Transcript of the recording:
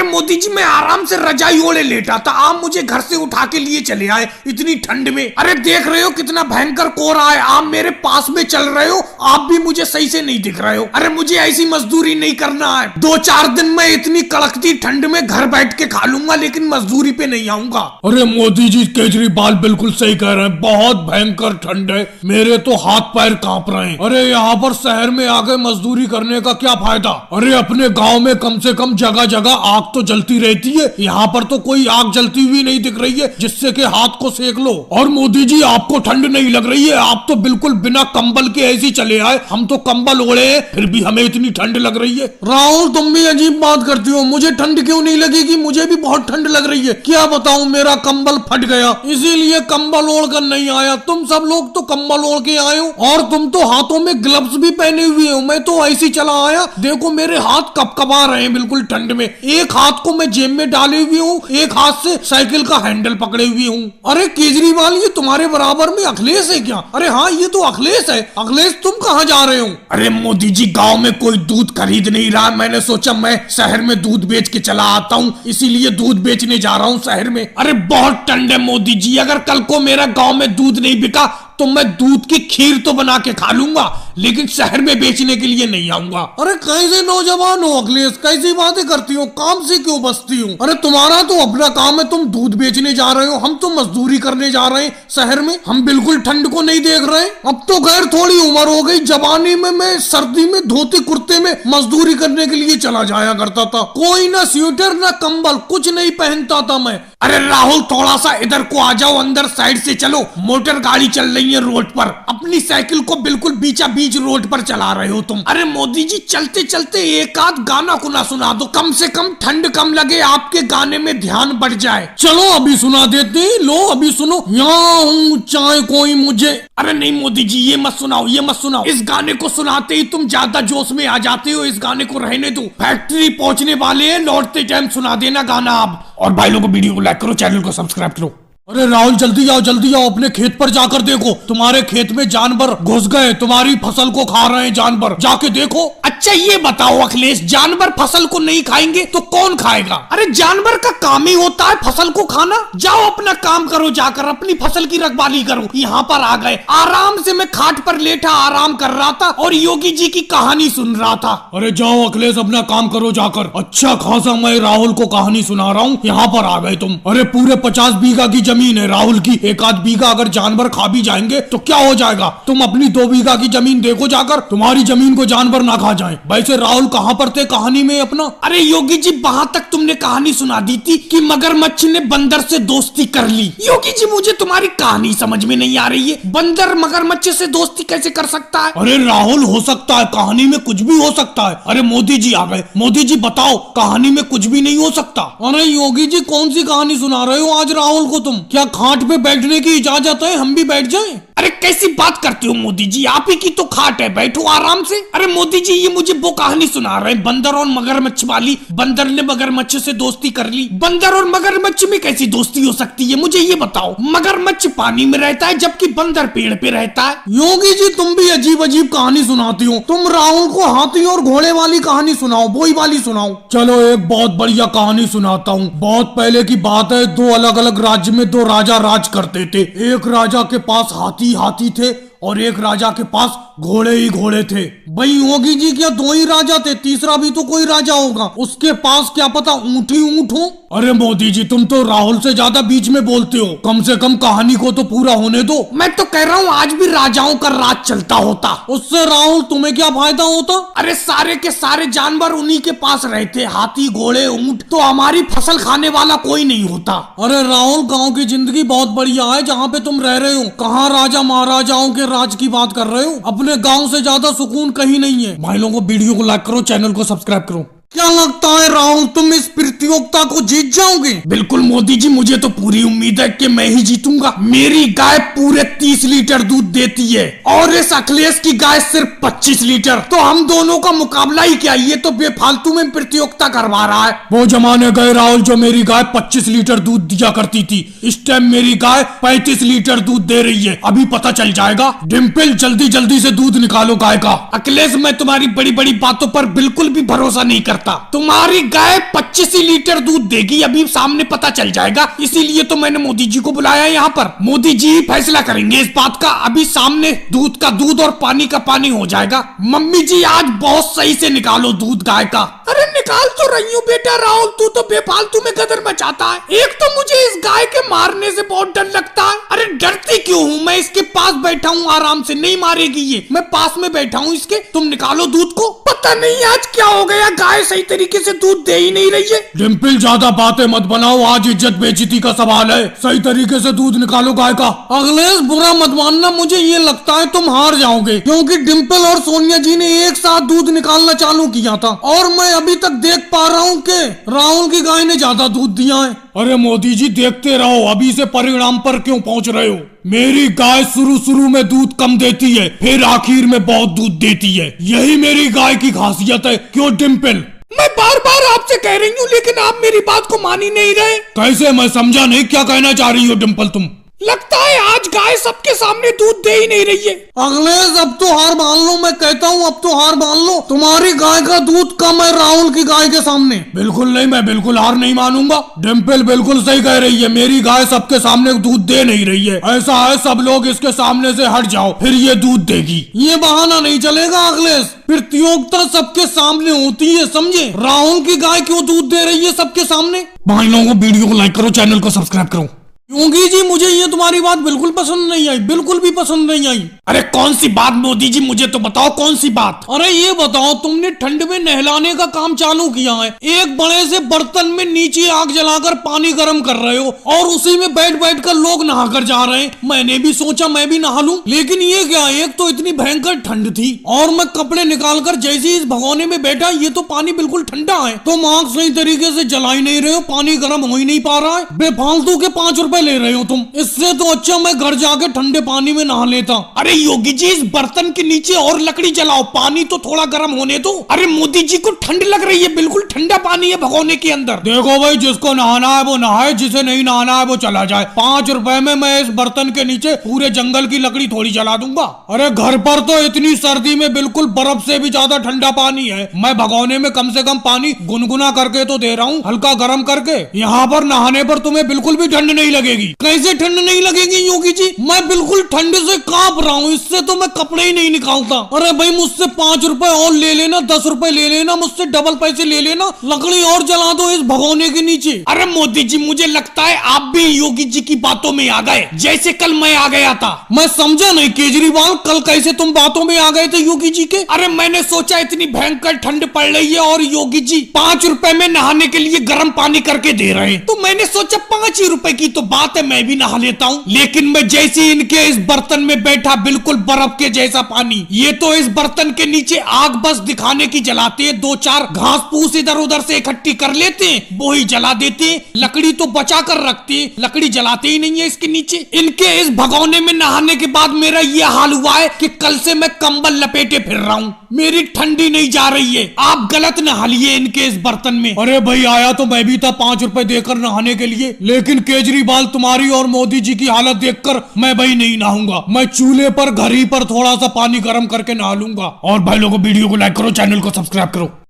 अरे मोदी जी मैं आराम से रजाई ओढ़े लेटा था, आप मुझे घर से उठा के लिए चले आए इतनी ठंड में। अरे देख रहे हो कितना भयंकर कोहरा है, आप मेरे पास में चल रहे हो, आप भी मुझे सही से नहीं दिख रहे हो। अरे मुझे ऐसी मजदूरी नहीं करना है, 2-4 दिन में इतनी कड़कती ठंड में घर बैठ के खा लूंगा, लेकिन मजदूरी पे नहीं आऊंगा। अरे मोदी जी केजरीवाल बिल्कुल सही कह रहे हैं, बहुत भयंकर ठंड है, मेरे तो हाथ पैर कांप रहे हैं। अरे यहाँ पर शहर में आके मजदूरी करने का क्या फायदा। अरे अपने गांव में कम से कम जगह जगह आग तो जलती रहती है, यहाँ पर तो कोई आग जलती हुई नहीं दिख रही है जिससे कि हाथ को सेक लो। और मोदी जी आपको ठंड नहीं लग रही है, आप तो बिल्कुल बिना कंबल के ऐसे चले आए, हम तो कंबल ओढ़े हैं फिर भी हमें इतनी ठंड लग रही है। राहुल तुम भी अजीब बात करती हो, मुझे ठंड क्यों नहीं लगेगी, मुझे भी बहुत ठंड लग रही है। क्या बताऊं, मेरा कंबल फट गया इसीलिए कंबल ओढ़ कर नहीं आया। तुम सब लोग तो कंबल ओढ़ के आए हो और तुम तो हाथों में ग्लव्स भी पहने हुए हो, मैं तो ऐसे चला आया। देखो मेरे हाथ कपकपा रहे हैं बिल्कुल ठंड में, एक हाथ को मैं जेब में डाले हुए हूँ, एक हाथ से साइकिल का हैंडल पकड़े हुए हूँ। अरे केजरीवाल ये तुम्हारे बराबर में अखिलेश है क्या? अरे हाँ ये तो अखिलेश है। अखिलेश तुम कहाँ जा रहे हो? अरे मोदी जी गांव में कोई दूध खरीद नहीं रहा, मैंने सोचा मैं शहर में दूध बेच के चला आता हूँ, इसीलिए दूध बेचने जा रहा हूँ शहर में। अरे बहुत ठंड है मोदी जी, अगर कल को मेरा गांव में दूध नहीं बिका तो मैं दूध की खीर तो बना के खा लूंगा, लेकिन शहर में बेचने के लिए नहीं आऊंगा। अरे कैसे नौजवान हो अखिलेश, कैसी बातें करती हो, काम से क्यों बचती हो? अरे तुम्हारा तो अपना काम है, तुम दूध बेचने जा रहे हो, हम तो मजदूरी करने जा रहे हैं शहर में, हम बिल्कुल ठंड को नहीं देख रहे। अब तो खैर थोड़ी उम्र हो गई, जवानी में मैं सर्दी में धोती कुर्ते में मजदूरी करने के लिए चला जाया करता था, कोई ना स्वेटर ना कंबल कुछ नहीं पहनता था मैं। अरे राहुल थोड़ा सा इधर को आ जाओ, अंदर साइड से चलो, मोटर गाड़ी चल रही है रोड पर, अपनी साइकिल को बिल्कुल बीचा बीच रोड पर चला रहे हो तुम। अरे मोदी जी चलते चलते एक आध गाना को ना सुना दो, कम से कम ठंड कम लगे, आपके गाने में ध्यान बढ़ जाए। चलो अभी सुना देते, लो अभी सुनो, यहाँ हूँ चाहे कोई मुझे। अरे नहीं मोदी जी ये मत सुनाओ, ये मत सुनाओ, इस गाने को सुनाते ही तुम ज्यादा जोश में आ जाते हो, इस गाने को रहने दो, फैक्ट्री पहुंचने वाले हैं, लौटते टाइम सुना देना गाना आप। और भाई लोगों को वीडियो को लाइक करो, चैनल को सब्सक्राइब करो। अरे राहुल जल्दी आओ, अपने खेत पर जाकर देखो, तुम्हारे खेत में जानवर घुस गए, तुम्हारी फसल को खा रहे हैं जानवर, जाके देखो। अच्छा ये बताओ अखिलेश, जानवर फसल को नहीं खाएंगे तो कौन खाएगा? अरे जानवर का काम ही होता है फसल को खाना, जाओ अपना काम करो, जाकर अपनी फसल की रखवाली करो। यहाँ पर आ गए, आराम से मैं खाट पर लेटा आराम कर रहा था और योगी जी की कहानी सुन रहा था। अरे जाओ अखिलेश अपना काम करो जाकर, अच्छा खासा मैं राहुल को कहानी सुना रहा हूँ, यहाँ पर आ गए तुम। अरे पूरे 50 बीघा की जमीन है राहुल की, एक आध बीघा अगर जानवर खा भी जाएंगे तो क्या हो जाएगा? तुम अपनी 2 बीघा की जमीन देखो जाकर, तुम्हारी जमीन को जानवर ना खा जाए। वैसे राहुल कहाँ पर थे कहानी में अपना? अरे योगी जी वहां तक तुमने कहानी सुना दी थी कि मगरमच्छ ने बंदर से दोस्ती कर ली। योगी जी मुझे तुम्हारी कहानी समझ में नहीं आ रही है, बंदर मगरमच्छ से दोस्ती कैसे कर सकता है? अरे राहुल हो सकता है, कहानी में कुछ भी हो सकता है। अरे मोदी जी आ गए, मोदी जी बताओ कहानी में कुछ भी नहीं हो सकता। अरे योगी जी कौन सी कहानी सुना रहे हो आज राहुल को तुम? क्या खाट पे बैठने की इजाजत है, हम भी बैठ जाएं? अरे कैसी बात करते हो मोदी जी, आप ही की तो खाट है, बैठो आराम से। अरे मोदी जी ये मुझे वो कहानी सुना रहे हैं बंदर और मगरमच्छ वाली, बंदर ने मगरमच्छ से दोस्ती कर ली। बंदर और मगरमच्छ में कैसी दोस्ती हो सकती है मुझे ये बताओ? मगरमच्छ पानी में रहता है जबकि बंदर पेड़ पे रहता है। योगी जी तुम भी अजीब अजीब कहानी सुनाती हो, तुम राहुल को हाथी और घोड़े वाली कहानी सुनाओ, बोई वाली सुनाओ। चलो एक बहुत बढ़िया कहानी सुनाता हूँ। बहुत पहले की बात है, 2 अलग अलग राज्य में 2 राजा राज करते थे। एक राजा के पास हाथी थे और एक राजा के पास घोड़े ही घोड़े थे। भाई योगी जी क्या 2 ही राजा थे, तीसरा भी तो कोई राजा होगा, उसके पास क्या पता ऊंट ही ऊंट हो। अरे मोदी जी तुम तो राहुल से ज्यादा बीच में बोलते हो, कम से कम कहानी को तो पूरा होने दो। मैं तो कह रहा हूँ आज भी राजाओं का राज चलता होता, उससे राहुल तुम्हें क्या फायदा होता? अरे सारे के सारे जानवर उन्हीं के पास रहते, हाथी घोड़े ऊंट, तो हमारी फसल खाने वाला कोई नहीं होता। अरे राहुल गाँव की जिंदगी बहुत बढ़िया है जहाँ पे तुम रह रहे हो, कहाँ राजा महाराजाओं के राज की बात कर रहे हो, अपने गांव से ज्यादा सुकून कहीं नहीं है। भाई लोगों को वीडियो को लाइक करो, चैनल को सब्सक्राइब करो। क्या लगता है राहुल तुम इस प्रतियोगिता को जीत जाओगे? बिल्कुल मोदी जी, मुझे तो पूरी उम्मीद है कि मैं ही जीतूंगा। मेरी गाय पूरे 30 लीटर दूध देती है और इस अखिलेश की गाय सिर्फ 25 लीटर, तो हम दोनों का मुकाबला ही क्या, ये तो बेफालतू में प्रतियोगिता करवा रहा है। वो जमाने गए राहुल जो मेरी गाय 25 लीटर दूध दिया करती थी, इस टाइम मेरी गाय 35 लीटर दूध दे रही है, अभी पता चल जाएगा। डिम्पल जल्दी जल्दी से दूध निकालो गाय का। अखिलेश मैं तुम्हारी बड़ी बड़ी बातों पर बिल्कुल भी भरोसा नहीं करता, लगता। तुम्हारी गाय 25 लीटर दूध देगी, अभी सामने पता चल जाएगा। इसीलिए तो मैंने मोदी जी को बुलाया यहाँ पर। मोदी जी फैसला करेंगे इस बात का। अभी सामने दूध का दूध और पानी का पानी हो जाएगा। मम्मी जी आज बहुत सही से निकालो दूध गाय का। अरे निकाल तो रही हूँ बेटा। राहुल तू तो बेफालतू में गदर मचाता है। एक तो मुझे इस गाय के मारने से बहुत डर लगता है। अरे डरती क्यों हूँ, मैं इसके पास बैठा हूँ, आराम से नहीं मारेगी ये। मैं पास में बैठा हूँ इसके। तुम निकालो दूध को। पता नहीं आज क्या हो गया, गाय सही तरीके से दूध दे ही नहीं रही है। डिम्पल ज्यादा बातें मत बनाओ, आज इज्जत बेइज्जती का सवाल है। सही तरीके से दूध निकालो गाय का। अखिलेश बुरा मत मानना, मुझे ये लगता है तुम हार जाओगे, क्योंकि डिम्पल और सोनिया जी ने एक साथ दूध निकालना चालू किया था और मैं अभी तक देख पा रहा हूँ कि राहुल की गाय ने ज्यादा दूध दिया है। अरे मोदी जी देखते रहो, अभी से परिणाम पर क्यों पहुंच रहे हो। मेरी गाय शुरू में दूध कम देती है, फिर आखिर में बहुत दूध देती है। यही मेरी गाय की खासियत है। क्यों डिम्पल? मैं बार बार आपसे कह रही हूँ, लेकिन आप मेरी बात को मान ही नहीं रहे। कैसे? मैं समझा नहीं, क्या कहना चाह रही हो डिम्पल तुम? लगता है आज गाय सबके सामने दूध दे ही नहीं रही है। अखिलेश अब तो हार मान लो, मैं कहता हूँ अब तो हार मान लो। तुम्हारी गाय का दूध कम है राहुल की गाय के सामने। बिल्कुल नहीं, मैं बिल्कुल हार नहीं मानूंगा। डिम्पल बिल्कुल सही कह रही है, मेरी गाय सबके सामने दूध दे नहीं रही है। ऐसा है, सब लोग इसके सामने से हट जाओ, फिर ये दूध देगी। ये बहाना नहीं चलेगा अखिलेश, प्रतियोगिता सबके सामने होती है, समझे। राहुल की गाय क्यों दूध दे रही है सबके सामने। भाई लोगों वीडियो को लाइक करो, चैनल को सब्सक्राइब करो। योगी जी मुझे ये तुम्हारी बात बिल्कुल पसंद नहीं आई, बिल्कुल भी पसंद नहीं आई। अरे कौन सी बात मोदी जी, मुझे तो बताओ कौन सी बात। अरे ये बताओ, तुमने ठंड में नहलाने का काम चालू किया है। एक बड़े से बर्तन में नीचे आग जलाकर पानी गर्म कर रहे हो और उसी में बैठ बैठ कर लोग नहा कर जा रहे हैं। मैंने भी सोचा मैं भी नहा लूं, लेकिन ये क्या, एक तो इतनी भयंकर ठंड थी और मैं कपड़े निकाल कर जैसे ही इस भगोने में बैठा, ये तो पानी बिल्कुल ठंडा है। तुम आग सही तरीके से जला ही नहीं रहे हो, पानी गर्म हो ही नहीं पा रहा है। बेफालतू के 5 रुपए ले रहे हो तुम। इससे तो अच्छा मैं घर जाके ठंडे पानी में नहा लेता। अरे योगी जी इस बर्तन के नीचे और लकड़ी जलाओ, पानी तो थोड़ा गर्म होने दो। अरे मोदी जी को ठंड लग रही है, बिल्कुल ठंडा पानी है भगोने के अंदर। देखो भाई, जिसको नहाना है वो नहाए, जिसे नहीं नहाना है वो चला जाए। 5 रुपए में मैं इस बर्तन के नीचे पूरे जंगल की लकड़ी थोड़ी जला दूंगा। अरे घर पर तो इतनी सर्दी में बिल्कुल बर्फ से भी ज्यादा ठंडा पानी है। मैं भगोने में कम से कम पानी गुनगुना करके तो दे रहा हूँ, हल्का गर्म करके। यहाँ पर नहाने पर तुम्हें बिल्कुल भी ठंड नहीं लगेगी। कैसे ठंड नहीं लगेगी योगी जी? मैं बिल्कुल ठंड से कांप रहा हूँ, इससे तो मैं कपड़े ही नहीं निकालता। अरे भाई मुझसे 5 रुपए और ले लेना, 10 रुपए ले लेना, मुझसे डबल पैसे ले लेना, लकड़ी और जला दो इस भगोने के नीचे। अरे मोदी जी मुझे लगता है आप भी योगी जी की बातों में आ गए, जैसे कल मैं आ गया था। मैं समझा नहीं केजरीवाल, कल कैसे तुम बातों में आ गए थे योगी जी के? अरे मैंने सोचा इतनी भयंकर ठंड पड़ रही है और योगी जी 5 रुपए में नहाने के लिए गर्म पानी करके दे रहे हैं, तो मैंने सोचा 5 ही रुपए की तो बात है, मैं भी नहा लेता हूँ। लेकिन मैं जैसे इनके इस बर्तन में बैठा, बिल्कुल बर्फ के जैसा पानी। ये तो इस बर्तन के नीचे आग बस दिखाने की जलाते हैं, 2-4 घास फूस इधर उधर से इकट्ठी कर लेते हैं, वो ही जला देते हैं। लकड़ी तो बचा कर रखते हैं, लकड़ी जलाते ही नहीं है इसके नीचे। इनके इस भगोने में नहाने के बाद मेरा ये हाल हुआ है कि कल से मैं कंबल लपेटे फिर रहा हूँ, मेरी ठंडी नहीं जा रही है। आप गलत नहा लिए इनके इस बर्तन में। अरे भाई आया तो मैं भी था 5 रुपए देकर नहाने के लिए, लेकिन केजरीवाल तुम्हारी और मोदी जी की हालत देखकर मैं भाई नहीं नहाऊंगा। मैं चूल्हे पर घर ही पर थोड़ा सा पानी गर्म करके नहा लूंगा। और भाई लोगों वीडियो को लाइक करो, चैनल को सब्सक्राइब करो।